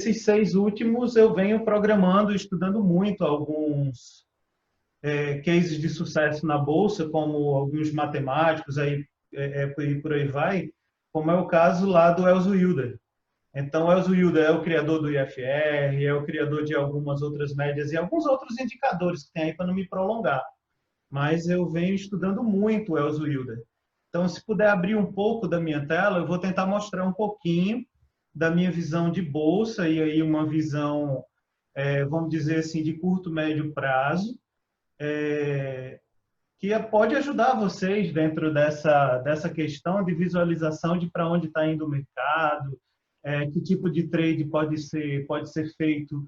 esses 6 últimos eu venho programando, estudando muito alguns cases de sucesso na bolsa, como alguns matemáticos aí e por aí vai, como é o caso lá do Elzo Wilder. Então, o Elzo Wilder é o criador do IFR, é o criador de algumas outras médias e alguns outros indicadores que tem aí para não me prolongar. Mas eu venho estudando muito o Elzo Wilder. Então, se puder abrir um pouco da minha tela, eu vou tentar mostrar um pouquinho da minha visão de bolsa e aí uma visão, vamos dizer assim, de curto, médio prazo, que pode ajudar vocês dentro dessa questão de visualização de para onde está indo o mercado, que tipo de trade pode ser feito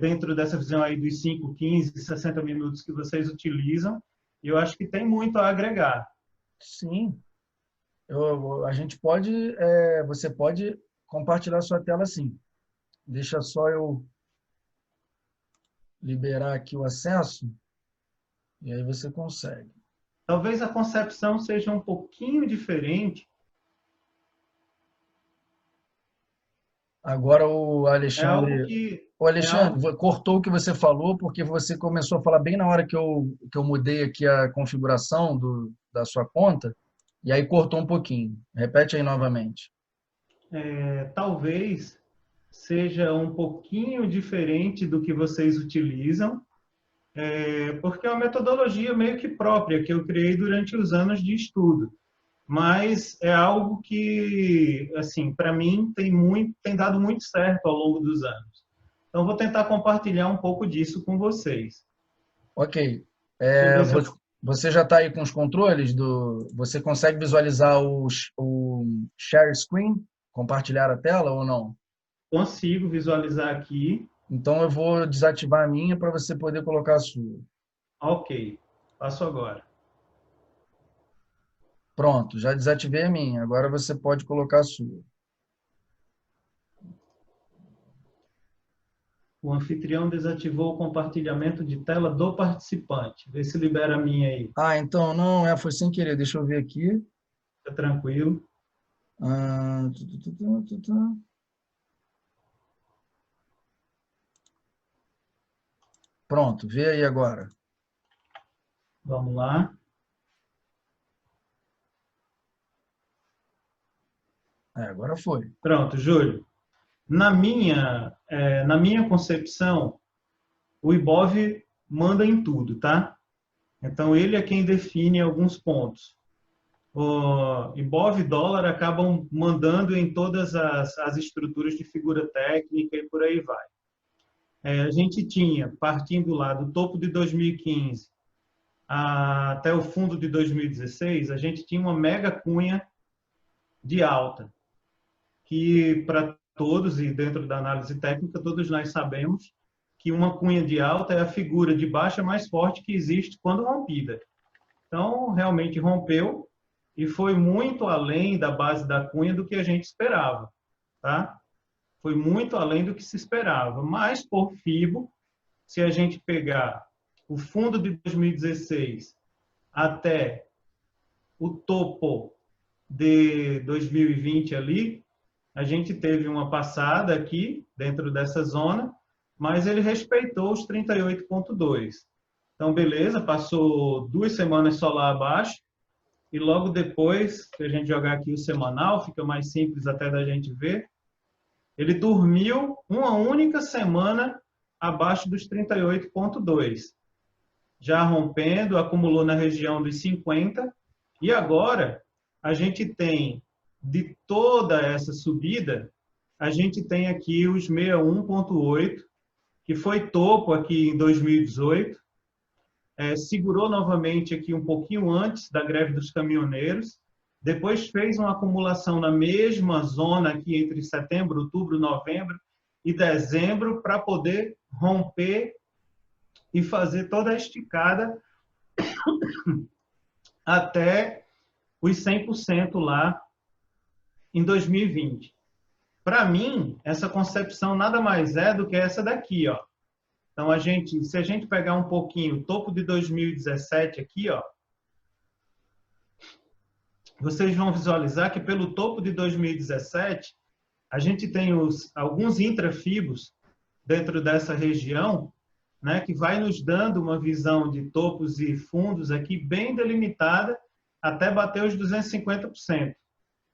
dentro dessa visão aí dos 5, 15, 60 minutos que vocês utilizam. E eu acho que tem muito a agregar. Sim, a gente pode, você pode compartilhar sua tela sim. Deixa só eu liberar aqui o acesso e aí você consegue. Talvez a concepção seja um pouquinho diferente. Agora o É algo Alexandre, que o Alexandre cortou o que você falou porque você começou a falar bem na hora que eu mudei aqui a configuração da sua conta e aí cortou um pouquinho. Repete aí novamente. talvez seja um pouquinho diferente do que vocês utilizam, porque é uma metodologia meio que própria que eu criei durante os anos de estudo. Mas é algo que, assim, para mim tem dado muito certo ao longo dos anos. Então, vou tentar compartilhar um pouco disso com vocês. Ok. Deixa eu ver se eu Você já está aí com os controles do. Você consegue visualizar o share screen? Compartilhar a tela ou não? consigo visualizar aqui. Então eu vou desativar a minha para você poder colocar a sua. Ok, passo agora. Pronto, já desativei a minha. Agora você pode colocar a sua. O anfitrião desativou o compartilhamento de tela do participante. Vê se libera a minha aí. Ah, então não, foi sem querer. Deixa eu ver aqui. Fica tranquilo. Ah, Pronto, vê aí agora. Vamos lá. Agora foi. Pronto, Júlio. Na minha concepção, o IBOV manda em tudo, tá? Então, ele é quem define alguns pontos. O IBOV e dólar acabam mandando em todas as estruturas de figura técnica e por aí vai. A gente tinha, partindo lá do topo de 2015 até o fundo de 2016, a gente tinha uma mega cunha de alta, que para todos, e dentro da análise técnica, todos nós sabemos que uma cunha de alta é a figura de baixa mais forte que existe quando rompida. Então, realmente rompeu e foi muito além da base da cunha do que a gente esperava, tá? Foi muito além do que se esperava. Mas, por FIBO, se a gente pegar o fundo de 2016 até o topo de 2020 ali, a gente teve uma passada aqui dentro dessa zona, mas ele respeitou os 38,2. Então, beleza, passou 2 semanas só lá abaixo, e logo depois, se a gente jogar aqui o semanal, fica mais simples até da gente ver, ele dormiu uma única semana abaixo dos 38,2. Já rompendo, acumulou na região dos 50, e agora a gente tem, de toda essa subida, a gente tem aqui os 61,8, que foi topo aqui em 2018, segurou novamente aqui um pouquinho antes da greve dos caminhoneiros, depois fez uma acumulação na mesma zona aqui entre setembro, outubro, novembro e dezembro para poder romper e fazer toda a esticada até os 100% lá em 2020. Para mim, essa concepção nada mais é do que essa daqui, ó. Então, se a gente pegar um pouquinho o topo de 2017 aqui, ó, vocês vão visualizar que pelo topo de 2017 a gente tem alguns intrafibos dentro dessa região, né, que vai nos dando uma visão de topos e fundos aqui bem delimitada até bater os 250%.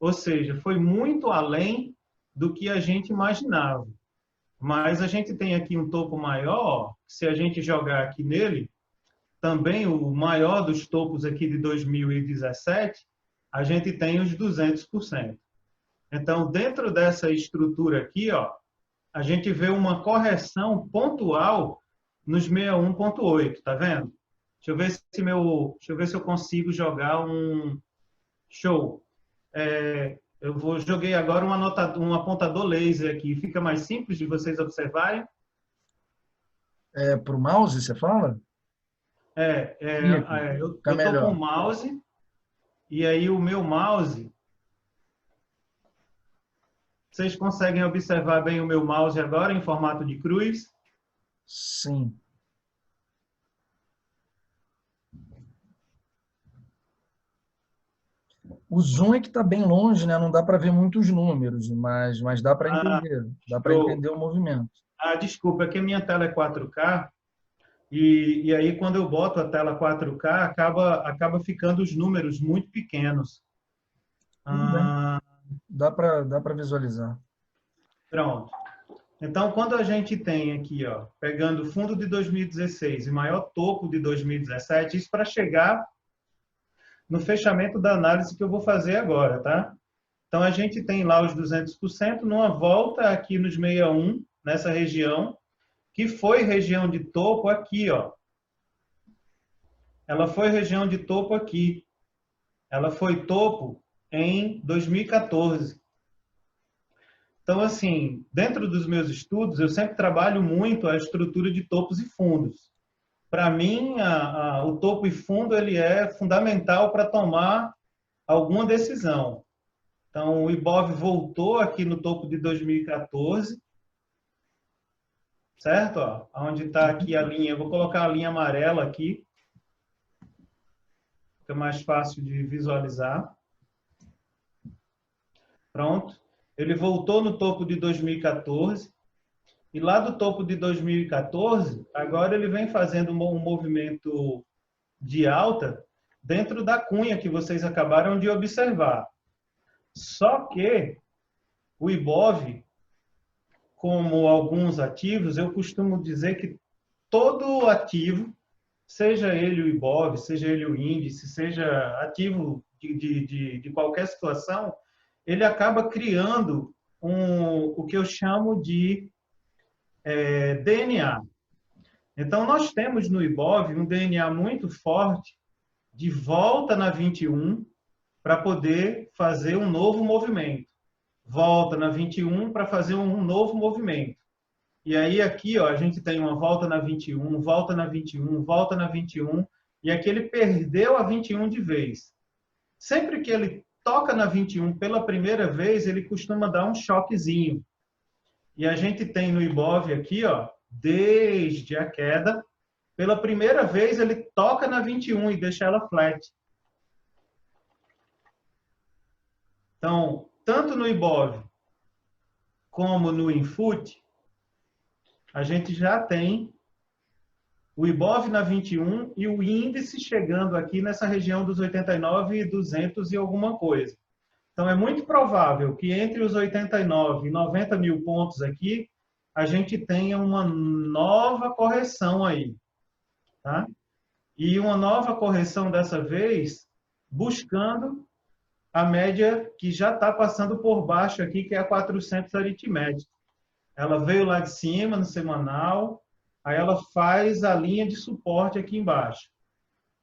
Ou seja, foi muito além do que a gente imaginava. Mas a gente tem aqui um topo maior, se a gente jogar aqui nele, também o maior dos topos aqui de 2017, a gente tem os 200%. Então, dentro dessa estrutura aqui, ó, a gente vê uma correção pontual nos 61,8, tá vendo? Deixa eu ver se eu consigo jogar um show. Joguei agora um apontador laser aqui. Fica mais simples de vocês observarem. Para o mouse, você fala? Eu Fica estou com o melhor. mouse, e aí o meu mouse... Vocês conseguem observar bem o meu mouse agora em formato de cruz? Sim. O zoom é que está bem longe, né? Não dá para ver muitos números, mas dá para entender. Dá para Show. entender o movimento. Desculpa, é que a minha tela é 4K, e aí quando eu boto a tela 4K, acaba ficando os números muito pequenos. Tudo bem. Dá para visualizar. Pronto. Então, quando a gente tem aqui, ó, pegando o fundo de 2016 e maior topo de 2017, isso para chegar no fechamento da análise que eu vou fazer agora, tá? Então, a gente tem lá os 200% numa volta aqui nos 61, nessa região, que foi região de topo aqui, ó. Ela foi região de topo aqui. Ela foi topo em 2014. Então, assim, dentro dos meus estudos, eu sempre trabalho muito a estrutura de topos e fundos. Para mim, o topo e fundo ele é fundamental para tomar alguma decisão. Então, o Ibov voltou aqui no topo de 2014, certo? Ó, onde está aqui a linha, eu vou colocar a linha amarela aqui, fica mais fácil de visualizar. Pronto. Ele voltou no topo de 2014, e lá do topo de 2014, agora ele vem fazendo um movimento de alta dentro da cunha que vocês acabaram de observar. Só que o Ibov, como alguns ativos, eu costumo dizer que todo ativo, seja ele o Ibov, seja ele o índice, seja ativo de qualquer situação, ele acaba criando o que eu chamo de DNA. Então, nós temos no Ibov um DNA muito forte de volta na 21 para poder fazer um novo movimento. Volta na 21 para fazer um novo movimento. E aí aqui, ó, a gente tem uma volta na 21, volta na 21, volta na 21, e aqui ele perdeu a 21 de vez. Sempre que ele toca na 21 pela primeira vez, ele costuma dar um choquezinho. E a gente tem no Ibov aqui, ó, desde a queda, pela primeira vez ele toca na 21 e deixa ela flat. Então, tanto no Ibov como no Infut, a gente já tem o Ibov na 21 e o índice chegando aqui nessa região dos 89.200 e alguma coisa. Então, é muito provável que entre os 89 e 90 mil pontos aqui, a gente tenha uma nova correção aí. Tá? E uma nova correção dessa vez, buscando a média que já está passando por baixo aqui, que é a 400 aritmética. Ela veio lá de cima, no semanal, aí ela faz a linha de suporte aqui embaixo.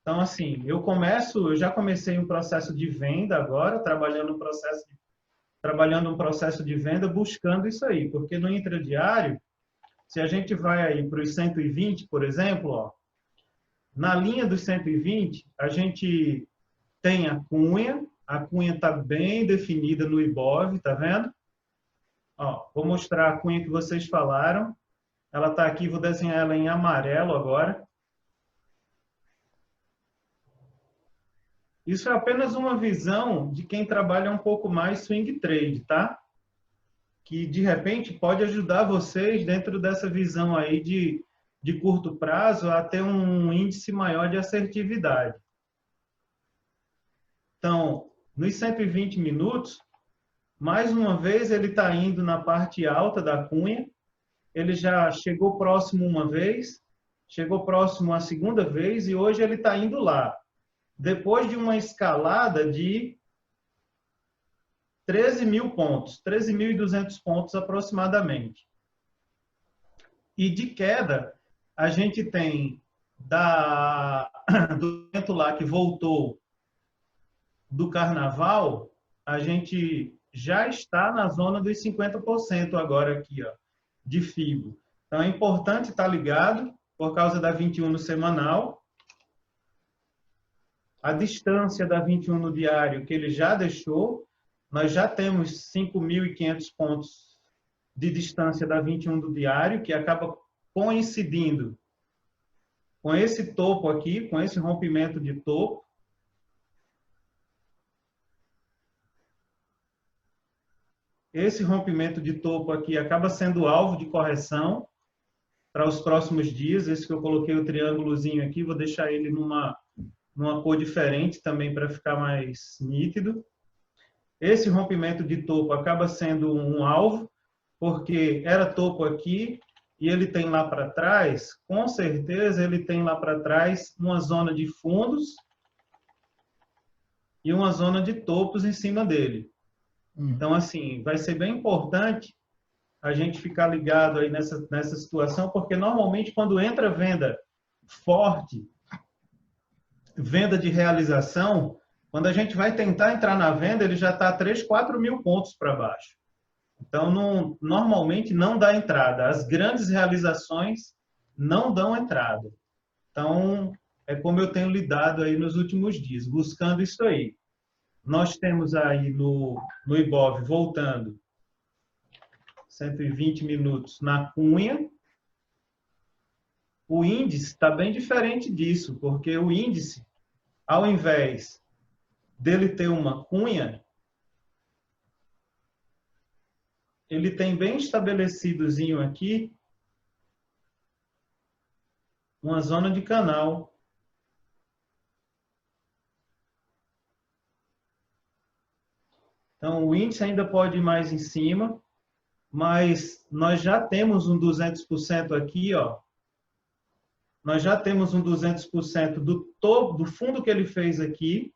Então, assim, eu já comecei um processo de venda agora, trabalhando um processo de venda buscando isso aí, porque no intradiário, se a gente vai aí para os 120, por exemplo, ó, na linha dos 120, a gente tem a cunha está bem definida no Ibov, tá vendo? Ó, vou mostrar a cunha que vocês falaram. Ela está aqui, vou desenhar ela em amarelo agora. Isso é apenas uma visão de quem trabalha um pouco mais swing trade, tá? que de repente pode ajudar vocês dentro dessa visão aí de curto prazo a ter um índice maior de assertividade. Então, nos 120 minutos, mais uma vez ele está indo na parte alta da cunha, ele já chegou próximo uma vez, chegou próximo a segunda vez e hoje ele está indo lá. Depois de uma escalada de 13.000 pontos, 13.200 pontos aproximadamente. E de queda, a gente tem do evento lá que voltou do carnaval, a gente já está na zona dos 50% agora aqui, ó, de FIBO. Então é importante estar ligado por causa da 21 no semanal. A distância da 21 no diário que ele já deixou, nós já temos 5.500 pontos de distância da 21 do diário, que acaba coincidindo com esse topo aqui, com esse rompimento de topo. Esse rompimento de topo aqui acaba sendo alvo de correção para os próximos dias. Esse que eu coloquei o triângulozinho aqui, vou deixar ele numa cor diferente também para ficar mais nítido. Esse rompimento de topo acaba sendo um alvo, porque era topo aqui e ele tem lá para trás, com certeza ele tem lá para trás uma zona de fundos e uma zona de topos em cima dele. Então, assim, vai ser bem importante a gente ficar ligado aí nessa situação, porque normalmente quando entra venda forte, venda de realização, quando a gente vai tentar entrar na venda, ele já está 3.000, 4.000 pontos para baixo. Então, normalmente não dá entrada. As grandes realizações não dão entrada. Então, é como eu tenho lidado aí nos últimos dias, buscando isso aí. Nós temos aí no Ibov, voltando, 120 minutos na cunha. O índice está bem diferente disso, porque o índice, ao invés dele ter uma cunha, ele tem bem estabelecidozinho aqui uma zona de canal. Então, o índice ainda pode ir mais em cima, mas nós já temos um 200% aqui, ó. Nós já temos um 200% do topo, do fundo que ele fez aqui,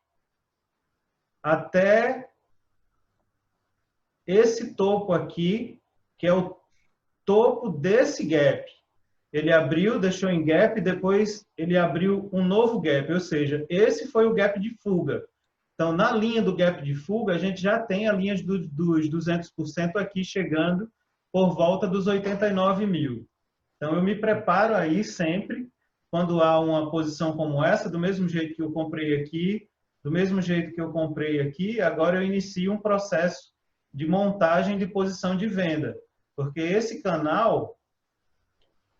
até esse topo aqui, que é o topo desse gap. Ele abriu, deixou em gap, depois ele abriu um novo gap, ou seja, esse foi o gap de fuga. Então, na linha do gap de fuga, a gente já tem a linha dos 200% aqui chegando por volta dos 89.000. Então, eu me preparo aí sempre, quando há uma posição como essa, do mesmo jeito que eu comprei aqui, do mesmo jeito que eu comprei aqui, agora eu inicio um processo de montagem de posição de venda. Porque esse canal,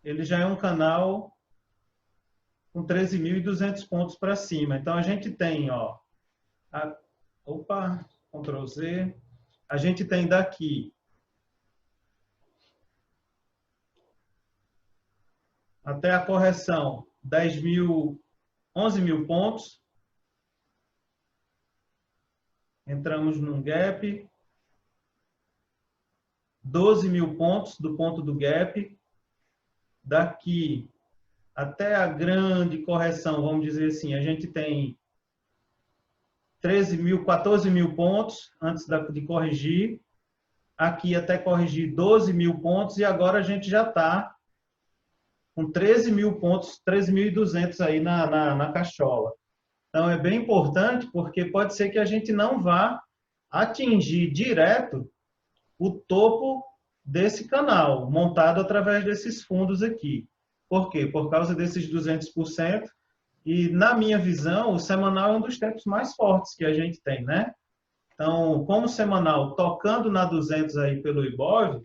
ele já é um canal com 13.200 pontos para cima. Então, a gente tem, ó, Ctrl Z, a gente tem daqui até a correção 10.000, 11.000 pontos. Entramos num gap. 12.000 pontos do ponto do gap. Daqui até a grande correção, vamos dizer assim, a gente tem 13.000, 14.000 pontos antes de corrigir. Aqui até corrigir 12.000 pontos e agora a gente já está com 13.000 pontos, 13.200 aí na cachola. Então, é bem importante porque pode ser que a gente não vá atingir direto o topo desse canal, montado através desses fundos aqui. Por quê? Por causa desses 200%. E, na minha visão, o semanal é um dos tempos mais fortes que a gente tem, né? Então, como o semanal tocando na 200 aí pelo Ibov,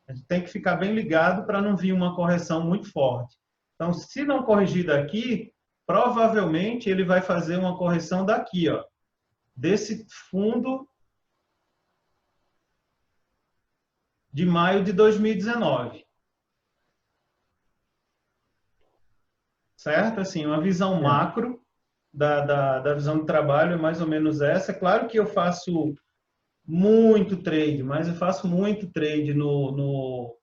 a gente tem que ficar bem ligado para não vir uma correção muito forte. Então, se não corrigir daqui, provavelmente ele vai fazer uma correção daqui, ó, desse fundo de maio de 2019. Certo? Assim, uma visão macro da visão do trabalho é mais ou menos essa. É claro que eu faço muito trade, mas eu faço muito trade no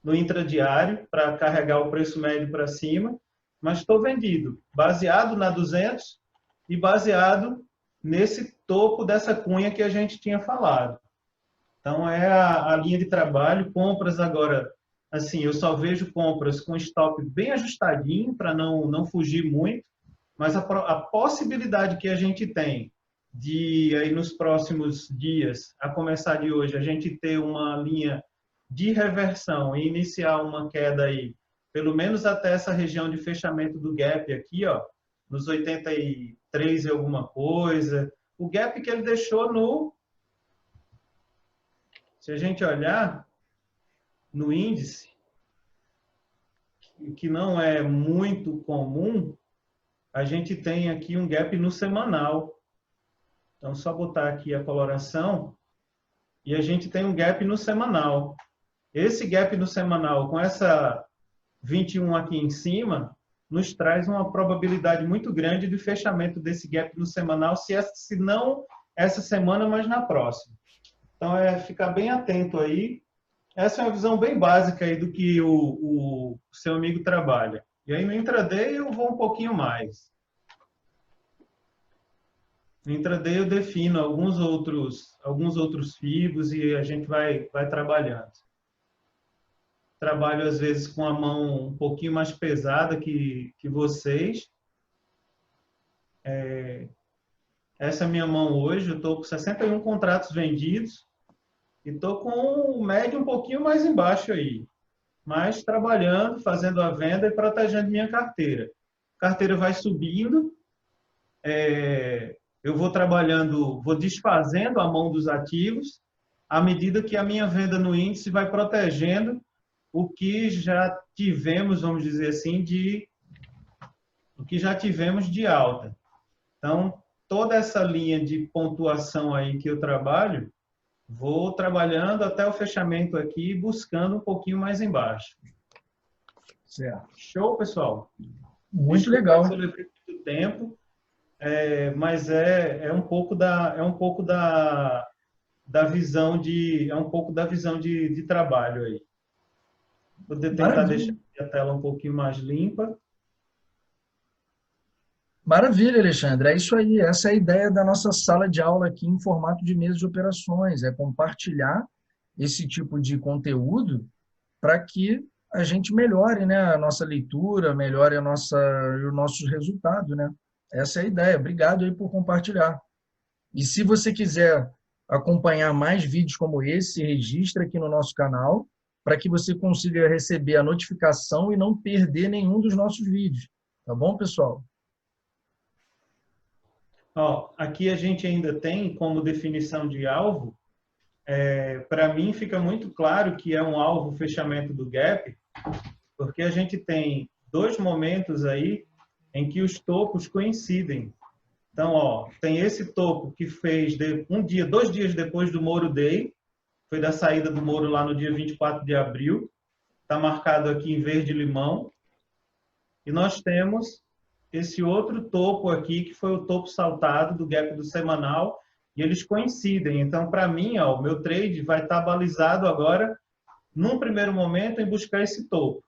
intradiário para carregar o preço médio para cima, mas estou vendido, baseado na 200 e baseado nesse topo dessa cunha que a gente tinha falado. Então, é a linha de trabalho. Compras agora, assim, eu só vejo compras com stop bem ajustadinho para não fugir muito, mas a possibilidade que a gente tem de, aí nos próximos dias, a começar de hoje, a gente ter uma linha de reversão e iniciar uma queda aí, pelo menos até essa região de fechamento do gap aqui, ó, nos 83 e alguma coisa. O gap que ele deixou no... Se a gente olhar no índice, que não é muito comum, a gente tem aqui um gap no semanal. Então, só botar aqui a coloração e a gente tem um gap no semanal. Esse gap no semanal, com essa 21 aqui em cima, nos traz uma probabilidade muito grande de fechamento desse gap no semanal, se não essa semana, mas na próxima. Então, ficar bem atento aí. Essa é uma visão bem básica aí do que o seu amigo trabalha. E aí, no intraday, eu vou um pouquinho mais. No intraday, eu defino alguns outros FIBOs e a gente vai trabalhando. Trabalho, às vezes, com a mão um pouquinho mais pesada que vocês. Essa é a minha mão hoje. Eu estou com 61 contratos vendidos e estou com o médio um pouquinho mais embaixo aí. Mas trabalhando, fazendo a venda e protegendo minha carteira. A carteira vai subindo, eu vou trabalhando, vou desfazendo a mão dos ativos, à medida que a minha venda no índice vai protegendo o que já tivemos, vamos dizer assim, o que já tivemos de alta. Então, toda essa linha de pontuação aí que eu trabalho, vou trabalhando até o fechamento aqui, buscando um pouquinho mais embaixo. Certo. Show, pessoal? Muito legal. Se eu levei muito tempo, mas é um pouco da visão de trabalho aí. Vou tentar deixar a tela um pouquinho mais limpa. Maravilha, Alexandre. É isso aí. Essa é a ideia da nossa sala de aula aqui em formato de mesa de operações. É compartilhar esse tipo de conteúdo para que a gente melhore, né, a nossa leitura, melhore os nossos resultados, né? Essa é a ideia. Obrigado aí por compartilhar. E se você quiser acompanhar mais vídeos como esse, registra aqui no nosso canal para que você consiga receber a notificação e não perder nenhum dos nossos vídeos. Tá bom, pessoal? Ó, aqui a gente ainda tem como definição de alvo, para mim fica muito claro que é um alvo fechamento do gap, porque a gente tem dois momentos aí em que os topos coincidem. Então, ó, tem esse topo que fez dois dias depois do Moro Day, foi da saída do Moro lá no dia 24 de abril, está marcado aqui em verde-limão, e nós temos esse outro topo aqui, que foi o topo saltado do gap do semanal, e eles coincidem. Então, para mim, ó, o meu trade vai estar balizado agora, num primeiro momento, em buscar esse topo.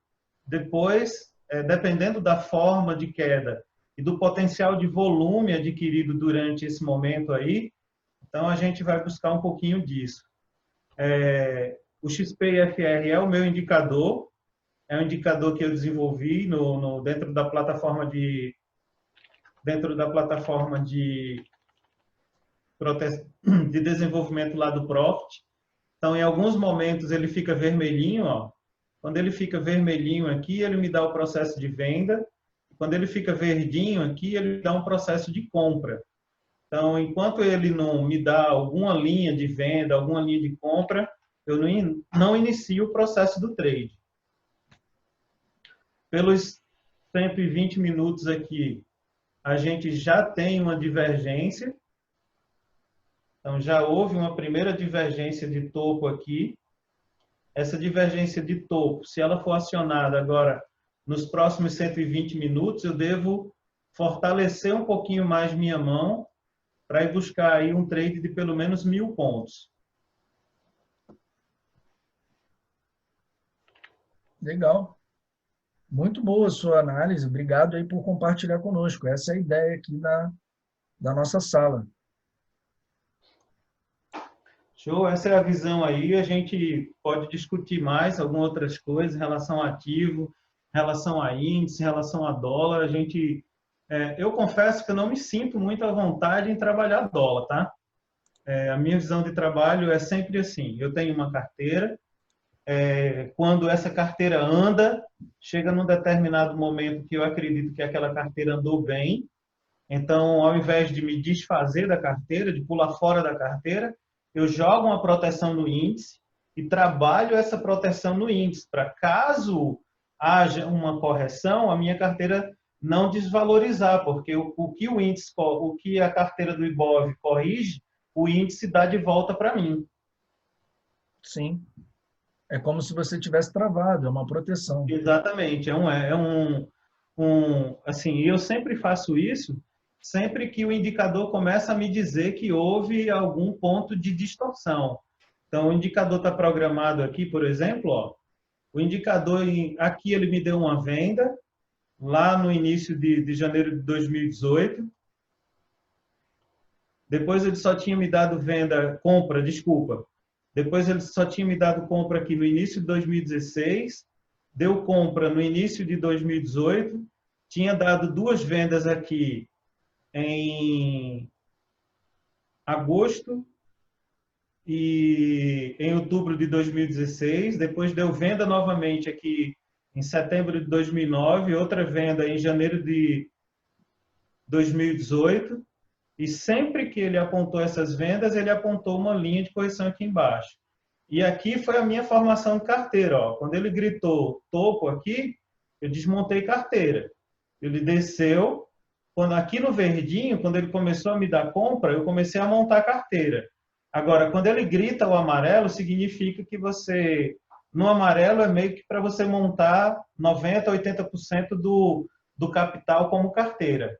Depois, dependendo da forma de queda e do potencial de volume adquirido durante esse momento aí, então a gente vai buscar um pouquinho disso. O XPFR é o meu indicador, é um indicador que eu desenvolvi dentro da plataforma de desenvolvimento lá do Profit. Então, em alguns momentos ele fica vermelhinho, ó. Quando ele fica vermelhinho aqui, ele me dá o processo de venda. Quando ele fica verdinho aqui, ele me dá um processo de compra. Então, enquanto ele não me dá alguma linha de venda, alguma linha de compra, eu não inicio o processo do trade. Pelos 120 minutos aqui, a gente já tem uma divergência. Então, já houve uma primeira divergência de topo aqui. essa divergência de topo, se ela for acionada agora nos próximos 120 minutos, eu devo fortalecer um pouquinho mais minha mão para ir buscar aí um trade de pelo menos 1.000 pontos. Legal. Muito boa a sua análise. Obrigado aí por compartilhar conosco. Essa é a ideia aqui da nossa sala. Show, essa é a visão aí. A gente pode discutir mais algumas outras coisas em relação a ativo, em relação a índice, em relação a dólar. Eu confesso que eu não me sinto muito à vontade em trabalhar dólar, tá? A minha visão de trabalho é sempre assim. Eu tenho uma carteira. Quando essa carteira anda, chega num determinado momento que eu acredito que aquela carteira andou bem. Então, ao invés de me desfazer da carteira, de pular fora da carteira, eu jogo uma proteção no índice e trabalho essa proteção no índice, para caso haja uma correção, a minha carteira não desvalorizar, porque o que o índice, o que a carteira do IBOV corrige, o índice dá de volta para mim. Sim. É como se você tivesse travado, é uma proteção. Exatamente. Assim, eu sempre faço isso, sempre que o indicador começa a me dizer que houve algum ponto de distorção. Então, o indicador está programado aqui, por exemplo, ó, o indicador aqui ele me deu uma venda, lá no início de janeiro de 2018. Depois ele só tinha me dado compra, desculpa. Depois ele só tinha me dado compra aqui no início de 2016, deu compra no início de 2018, tinha dado 2 vendas aqui em agosto e em outubro de 2016, depois deu venda novamente aqui em setembro de 2009, outra venda em janeiro de 2018, e sempre que ele apontou essas vendas, ele apontou uma linha de correção aqui embaixo. E aqui foi a minha formação de carteira. Ó. Quando ele gritou topo aqui, eu desmontei carteira. Ele desceu. Aqui no verdinho, quando ele começou a me dar compra, eu comecei a montar carteira. Agora, quando ele grita o amarelo, significa que no amarelo é meio que para você montar 90%, 80% do capital como carteira.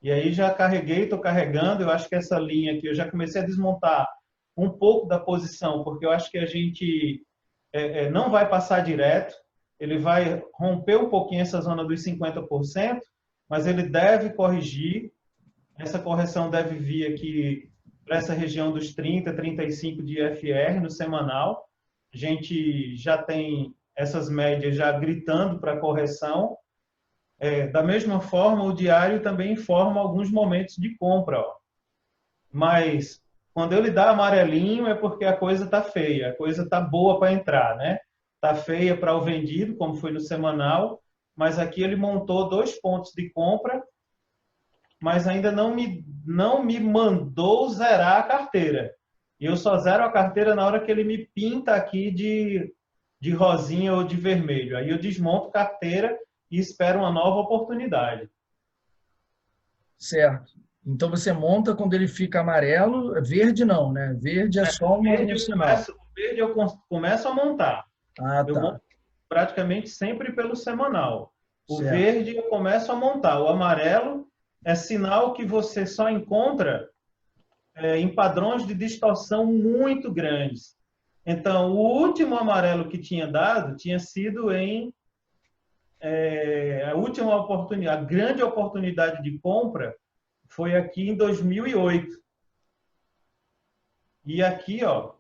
E aí já carreguei, estou carregando, eu acho que essa linha aqui, eu já comecei a desmontar um pouco da posição, porque eu acho que a gente não vai passar direto, ele vai romper um pouquinho essa zona dos 50%, mas ele deve corrigir, essa correção deve vir aqui para essa região dos 30, 35 de IFR no semanal, a gente já tem essas médias já gritando para correção. Da mesma forma, o diário também informa alguns momentos de compra. Ó. Mas, quando ele dá amarelinho, é porque a coisa está feia, a coisa está boa para entrar, né? Está feia para o vendido, como foi no semanal, mas aqui ele montou 2 pontos de compra, mas ainda não me mandou zerar a carteira. E eu só zero a carteira na hora que ele me pinta aqui de rosinha ou de vermelho. Aí eu desmonto a carteira e espero uma nova oportunidade. Certo. Então você monta quando ele fica amarelo, verde não, né? Verde é só um sinal. O verde eu começo a montar. Ah, Eu tá. monto praticamente sempre pelo semanal. O Certo. verde eu começo a montar. O amarelo é sinal que você só encontra em padrões de distorção muito grandes. Então, o último amarelo que tinha dado tinha sido a última oportunidade, a grande oportunidade de compra foi aqui em 2008. E aqui, ó,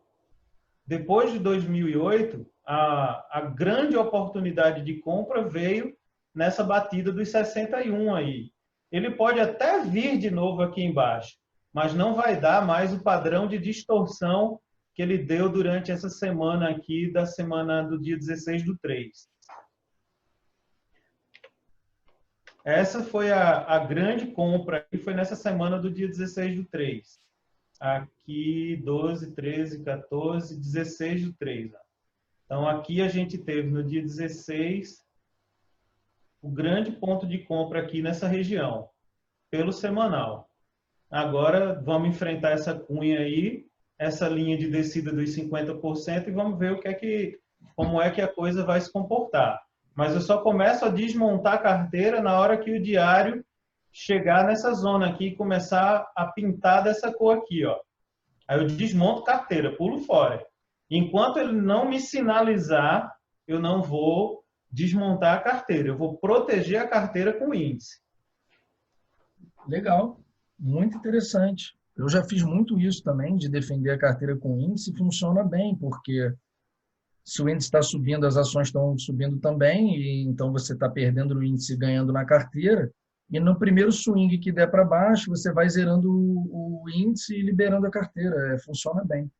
depois de 2008, a grande oportunidade de compra veio nessa batida dos 61 aí. Ele pode até vir de novo aqui embaixo, mas não vai dar mais o padrão de distorção que ele deu durante essa semana aqui, da semana do dia 16 do 3. Essa foi a grande compra, que foi nessa semana do dia 16 do 3. Aqui, 12, 13, 14, 16 do 3. Então, aqui a gente teve no dia 16 o grande ponto de compra aqui nessa região, pelo semanal. Agora, vamos enfrentar essa cunha aí, essa linha de descida dos 50% e vamos ver o que é que como é que a coisa vai se comportar. Mas eu só começo a desmontar a carteira na hora que o diário chegar nessa zona aqui e começar a pintar dessa cor aqui, ó. Aí eu desmonto a carteira, pulo fora. Enquanto ele não me sinalizar, eu não vou desmontar a carteira. Eu vou proteger a carteira com o índice. Legal, muito interessante. Eu já fiz muito isso também, de defender a carteira com índice, e funciona bem, porque se o índice está subindo, as ações estão subindo também, e então você está perdendo no índice e ganhando na carteira, e no primeiro swing que der para baixo, você vai zerando o índice e liberando a carteira. Funciona bem.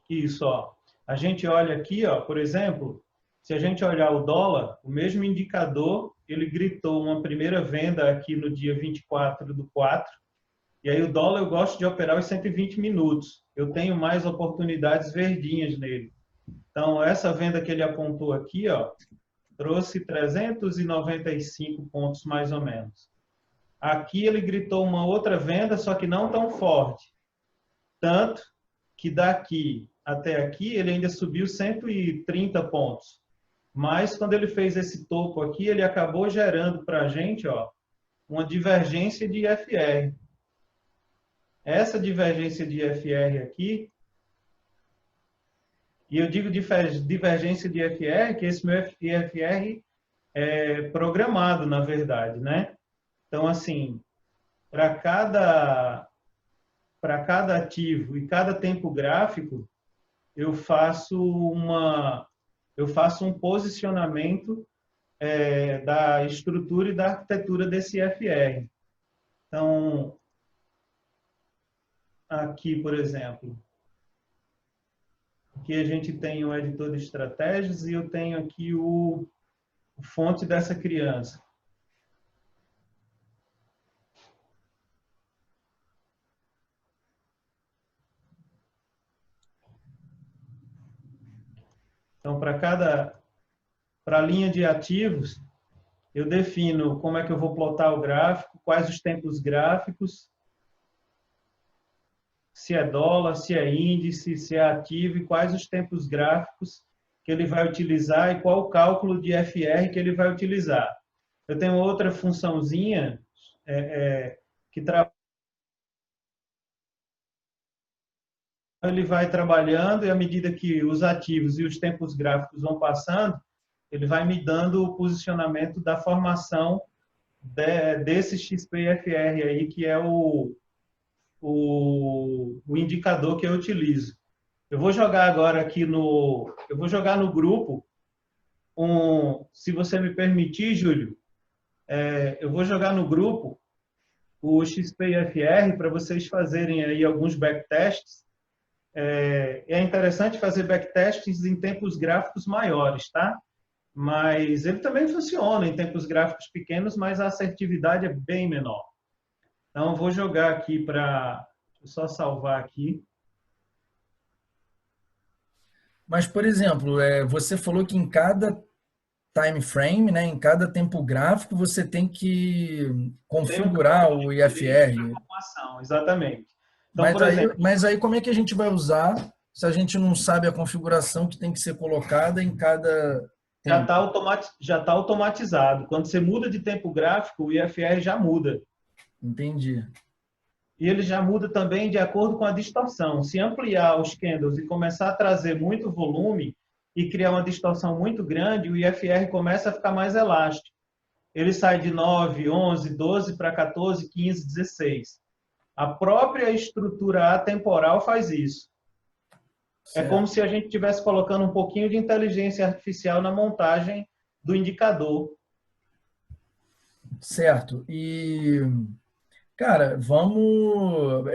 Isso, ó. A gente olha aqui, ó, por exemplo, se a gente olhar o dólar, o mesmo indicador, ele gritou uma primeira venda aqui no dia 24/4, e aí o dólar eu gosto de operar os 120 minutos. Eu tenho mais oportunidades verdinhas nele. Então, essa venda que ele apontou aqui, ó, trouxe 395 pontos mais ou menos. Aqui ele gritou uma outra venda, só que não tão forte. Tanto que daqui até aqui ele ainda subiu 130 pontos. Mas quando ele fez esse topo aqui, ele acabou gerando para a gente, ó, uma divergência de IFR. Essa divergência de IFR aqui, e eu digo divergência de IFR, que esse meu IFR é programado, na verdade, né? Então, assim, para cada ativo e cada tempo gráfico, eu faço um posicionamento da estrutura e da arquitetura desse IFR. Então, aqui, por exemplo, aqui a gente tem o editor de estratégias e eu tenho aqui o fonte dessa criança. Então, para a linha de ativos, eu defino como é que eu vou plotar o gráfico, quais os tempos gráficos, se é dólar, se é índice, se é ativo e quais os tempos gráficos que ele vai utilizar e qual o cálculo de FR que ele vai utilizar. Eu tenho outra funçãozinha que ele vai trabalhando e à medida que os ativos e os tempos gráficos vão passando, ele vai me dando o posicionamento da formação desse XPFR aí, que é o indicador que eu utilizo. Eu vou jogar agora aqui eu vou jogar no grupo, se você me permitir, Júlio, eu vou jogar no grupo o XPFR para vocês fazerem aí alguns backtests. É interessante fazer backtests em tempos gráficos maiores, tá? Mas ele também funciona em tempos gráficos pequenos, mas a assertividade é bem menor. Então, eu vou jogar aqui para... Deixa eu só salvar aqui. Mas, por exemplo, você falou que em cada time frame, né, em cada tempo gráfico, você tem que configurar o IFR. Exatamente. Então, mas aí como é que a gente vai usar se a gente não sabe a configuração que tem que ser colocada em cada tempo? Já está automatizado. Quando você muda de tempo gráfico, o IFR já muda. Entendi. E ele já muda também de acordo com a distorção. Se ampliar os candles e começar a trazer muito volume e criar uma distorção muito grande, o IFR começa a ficar mais elástico. Ele sai de 9, 11, 12 para 14, 15, 16. A própria estrutura atemporal faz isso. Certo. É como se a gente estivesse colocando um pouquinho de inteligência artificial na montagem do indicador. Certo. E, cara, vamos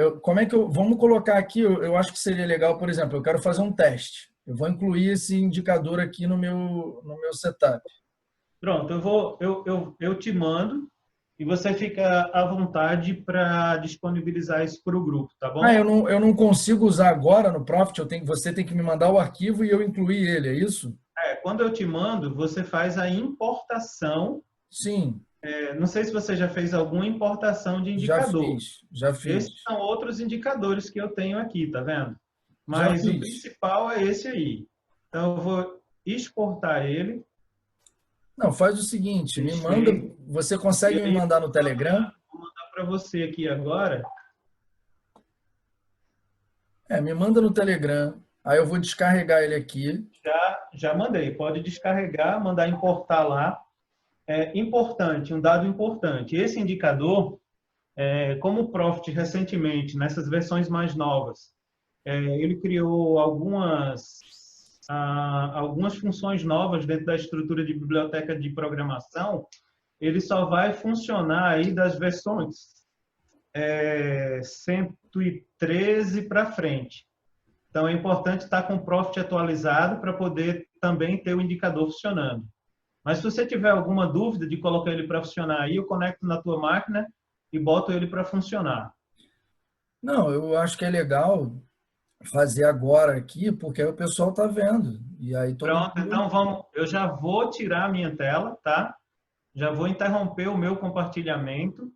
colocar aqui, eu acho que seria legal, por exemplo, eu quero fazer um teste. Eu vou incluir esse indicador aqui no meu setup. Pronto, eu te mando e você fica à vontade para disponibilizar isso para o grupo, tá bom? Eu não consigo usar agora no Profit, você tem que me mandar o arquivo e eu incluir ele, é isso? Quando eu te mando, você faz a importação. Sim. Não sei se você já fez alguma importação de indicador. Já fiz. Esses são outros indicadores que eu tenho aqui, tá vendo? Mas o principal é esse aí. Então, eu vou exportar ele. Não, faz o seguinte, me manda, você consegue me mandar no Telegram? Vou mandar para você aqui agora. Me manda no Telegram, aí eu vou descarregar ele aqui. Já mandei, pode descarregar, mandar importar lá. É importante, um dado importante, esse indicador, como o Profit recentemente, nessas versões mais novas, ele criou algumas funções novas dentro da estrutura de biblioteca de programação, ele só vai funcionar aí das versões 113 para frente. Então, é importante estar com o Profit atualizado para poder também ter o indicador funcionando. Mas se você tiver alguma dúvida de colocar ele para funcionar aí, eu conecto na tua máquina e boto ele para funcionar. Não, eu acho que é legal fazer agora aqui, porque aí o pessoal está vendo. E aí todo Pronto, mundo... então vamos. Eu já vou tirar a minha tela, tá? Já vou interromper o meu compartilhamento.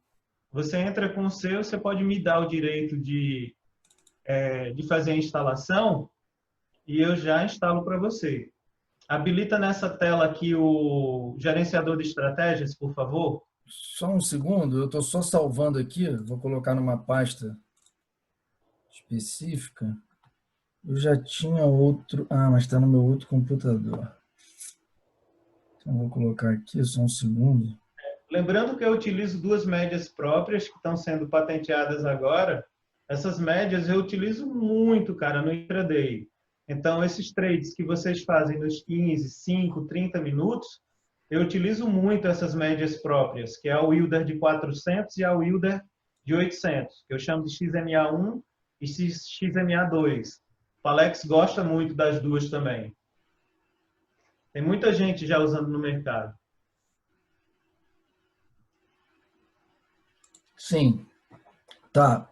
Você entra com o seu, você pode me dar o direito de fazer a instalação e eu já instalo para você. Habilita nessa tela aqui o gerenciador de estratégias, por favor. Só um segundo, eu estou só salvando aqui, vou colocar numa pasta específica. Eu já tinha outro... Ah, mas está no meu outro computador. Então, vou colocar aqui, só um segundo. Lembrando que eu utilizo duas médias próprias que estão sendo patenteadas agora. Essas médias eu utilizo muito, cara, no intraday. Então, esses trades que vocês fazem nos 15, 5, 30 minutos, eu utilizo muito essas médias próprias, que é a Wilder de 400 e a Wilder de 800, que eu chamo de XMA1 e XMA2. O Alex gosta muito das duas também. Tem muita gente já usando no mercado. Sim. Tá.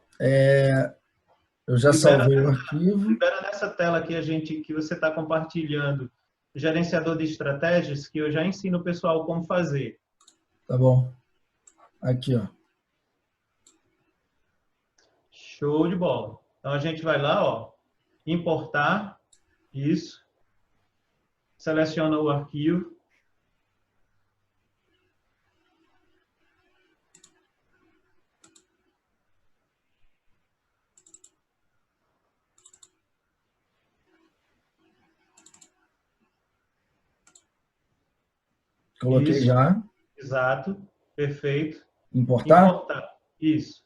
Eu já salvei o arquivo. Libera nessa tela que você está compartilhando o gerenciador de estratégias, que eu já ensino o pessoal como fazer. Tá bom. Aqui, ó. Show de bola. Então a gente vai lá, ó, importar, isso, seleciona o arquivo. Coloquei Isso, já. exato, perfeito. Importar? Importar, isso.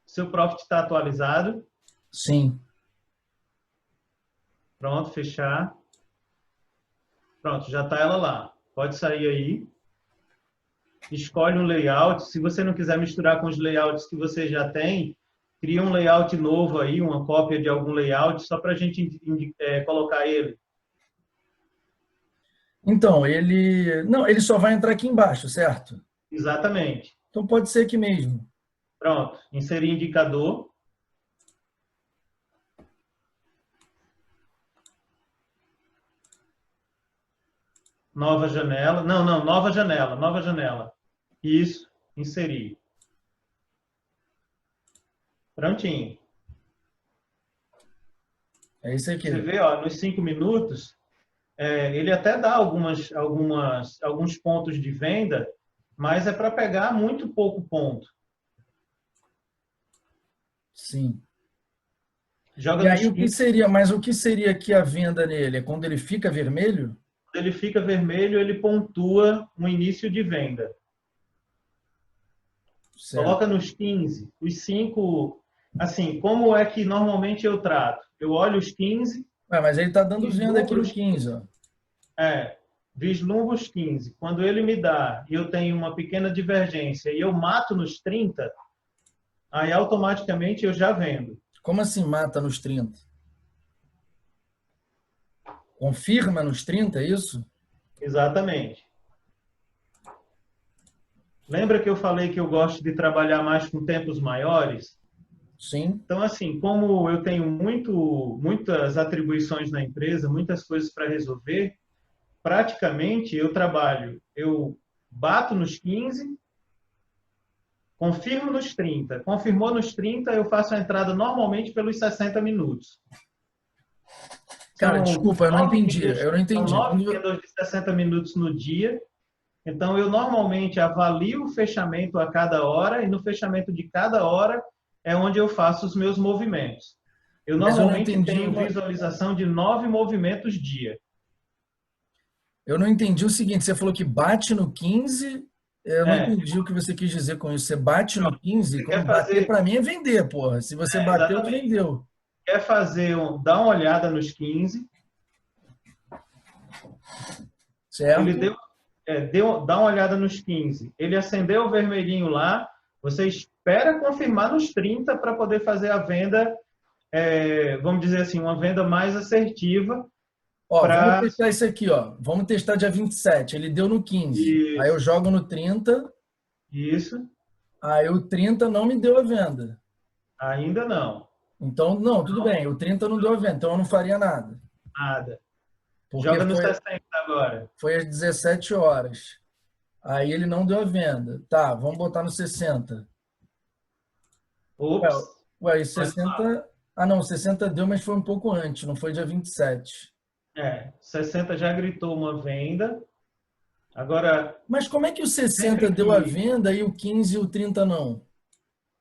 Seu Profit está atualizado? Sim. Pronto, fechar. Pronto, já está ela lá. Pode sair aí. Escolhe um layout. Se você não quiser misturar com os layouts que você já tem, cria um layout novo aí, uma cópia de algum layout, só para a gente colocar ele. Então, ele só vai entrar aqui embaixo, certo? Exatamente. Então pode ser aqui mesmo. Pronto. Inserir indicador. Nova janela. Não, nova janela. Nova janela. Isso. Inserir. Prontinho. É isso aqui. Você vê, ó, nos 5 minutos, ele até dá alguns pontos de venda, mas é para pegar muito pouco ponto. Sim. Joga E aí o que seria aqui a venda nele? É quando ele fica vermelho? Quando ele fica vermelho, ele pontua um início de venda. Certo. Coloca nos 15. Os 5, assim, como é que normalmente eu trato? Eu olho os 15. Mas ele está dando venda aqui no 15. Ó. Vislumbro os 15. Quando ele me dá e eu tenho uma pequena divergência e eu mato nos 30, aí automaticamente eu já vendo. Como assim mata nos 30? Confirma nos 30, é isso? Exatamente. Lembra que eu falei que eu gosto de trabalhar mais com tempos maiores? Sim. Então, assim, como eu tenho muitas atribuições na empresa, muitas coisas para resolver, praticamente eu bato nos 15, confirmo nos 30. Confirmou nos 30, eu faço a entrada normalmente pelos 60 minutos. Cara, São desculpa, eu não nove entendi. candles, Eu não são entendi. 9 candles de 60 minutos no dia. Então, eu normalmente avalio o fechamento a cada hora e no fechamento de cada hora é onde eu faço os meus movimentos. Eu Mas eu não normalmente entendi tenho visualização de 9 movimentos dia. eu não entendi o seguinte, você falou que bate no 15, eu não É, entendi o que você quis dizer com isso. Você bate no pronto. 15, Você como quer bater fazer, para mim é vender, porra. Se você bateu, tu exatamente. vendeu. Quer fazer dar uma olhada nos 15. Ele Certo? dá uma olhada nos 15. Ele acendeu o vermelhinho lá. Você espera confirmar nos 30 para poder fazer a venda, vamos dizer assim, uma venda mais assertiva Ó, vamos para testar isso aqui, ó. Vamos testar dia 27. Ele deu no 15. Aí eu isso. jogo no 30. Isso. Aí o 30 não me deu a venda. Ainda não. Então, não, tudo bem. O 30 não deu a venda, então eu não faria nada. Nada. Porque Joga no foi, 60 agora. foi às 17 horas. Aí ele não deu a venda. Tá, vamos botar no 60. Ué, Ops. ué, e Olha lá. 60. Ah, não, 60 deu, mas foi um pouco antes, não foi dia 27. 60 já gritou uma venda. Agora, Mas como é que o 60 sempre deu a que venda e o 15 e o 30 não?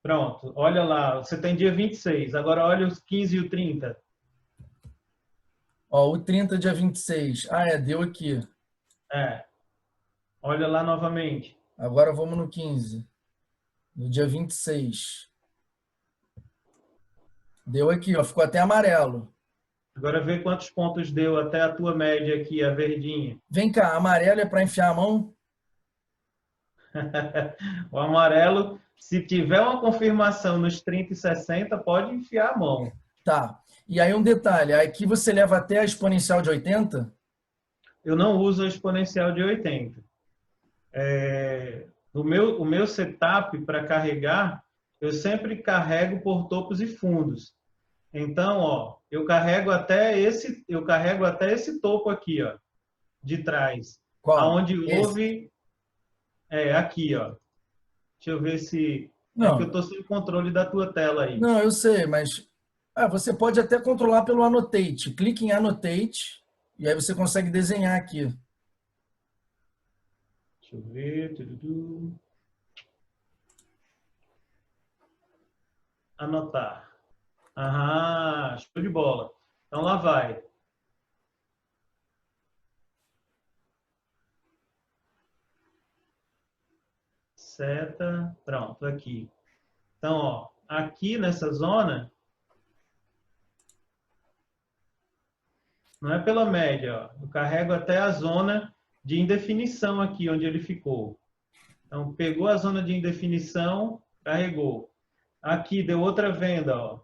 pronto, olha lá, você tem dia 26. Agora olha os 15 e o 30. Ó, o 30 dia 26. Ah, deu aqui. É, olha lá novamente. Agora vamos no 15. No dia 26. Deu aqui, ó, ficou até amarelo. Agora vê quantos pontos deu até a tua média aqui, a verdinha. Vem cá, amarelo é para enfiar a mão? O amarelo, se tiver uma confirmação nos 30 e 60, pode enfiar a mão. Tá. E aí um detalhe, aqui você leva até a exponencial de 80? Eu não uso a exponencial de 80. O meu setup para carregar, eu sempre carrego por topos e fundos. Então, ó, eu carrego até esse topo aqui, ó, de trás, Qual? aonde Esse? houve, aqui, ó. Deixa eu ver se é que eu Não, estou sem controle da tua tela aí. não, eu sei, mas você pode até controlar pelo Annotate. Clique em Annotate e aí você consegue desenhar aqui. Deixa eu ver. Tududu. Anotar. Aham, show de bola. Então lá vai. Seta, pronto, aqui. Então, ó, aqui nessa zona, não é pela média, ó. Eu carrego até a zona de indefinição aqui, onde ele ficou. Então, pegou a zona de indefinição, carregou. Aqui deu outra venda, ó.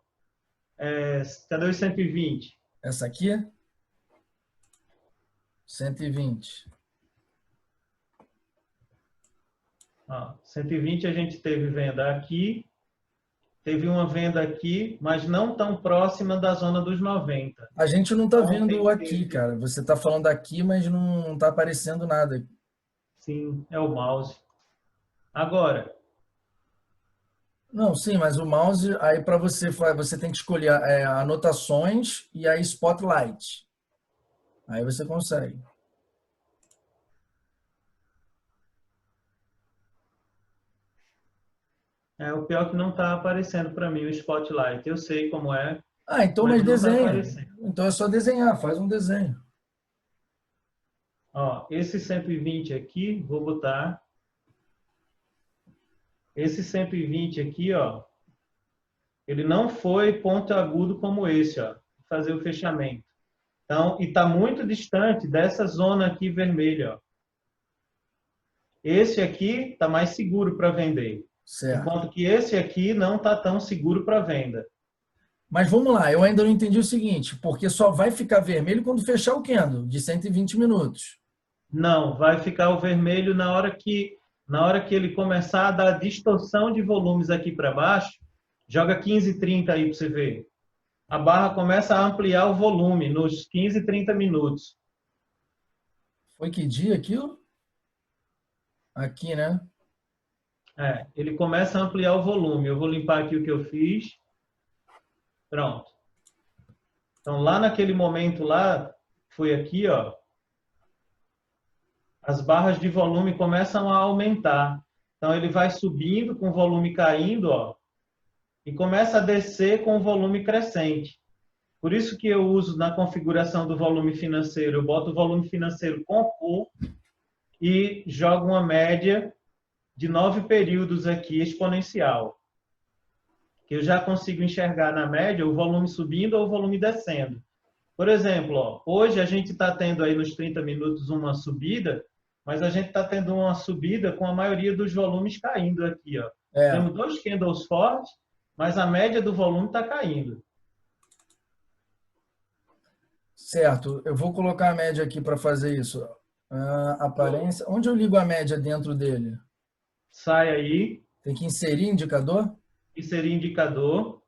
Cadê os 120? Essa aqui, 120. Ó, 120 a gente teve venda aqui, teve uma venda aqui, mas não tão próxima da zona dos 90. A gente não está vendo Ontem aqui, teve, cara. Você está falando aqui, mas não está aparecendo nada. sim, é o mouse. Agora, Não, sim, mas o mouse, aí para você tem que escolher anotações e aí Spotlight. Aí você consegue. o pior que não está aparecendo para mim o Spotlight. Eu sei como é, Ah, então, mas mas não está desenha. aparecendo. Então é só desenhar, faz um desenho. Ó, esse 120 aqui, vou botar. Esse 120 aqui, ó, ele não foi ponto agudo como esse, ó, fazer o fechamento. Então, e está muito distante dessa zona aqui vermelha, ó. Esse aqui está mais seguro para vender, Certo. enquanto que esse aqui não está tão seguro para venda. Mas vamos lá, eu ainda não entendi o seguinte, porque só vai ficar vermelho quando fechar o candle de 120 minutos. Não, vai ficar o vermelho na hora que ele começar a dar distorção de volumes aqui para baixo. Joga 15, 30 aí para você ver. A barra começa a ampliar o volume nos 15, 30 minutos. Foi que dia aquilo? Aqui, né? Ele começa a ampliar o volume. Eu vou limpar aqui o que eu fiz. Pronto. Então, lá naquele momento lá, foi aqui, ó, as barras de volume começam a aumentar. Então, ele vai subindo com o volume caindo, ó, e começa a descer com o volume crescente. Por isso que eu uso na configuração do volume financeiro, eu boto o volume financeiro com cor e jogo uma média de 9 períodos aqui exponencial. Que eu já consigo enxergar na média o volume subindo ou o volume descendo. Por exemplo, ó, hoje a gente está tendo aí nos 30 minutos uma subida, mas a gente está tendo uma subida com a maioria dos volumes caindo aqui. Ó. É, Temos dois candles fortes, mas a média do volume está caindo. certo. Eu vou colocar a média aqui para fazer isso. Aparência. Onde eu ligo a média dentro dele? Sai aí, Tem que inserir indicador? inserir indicador.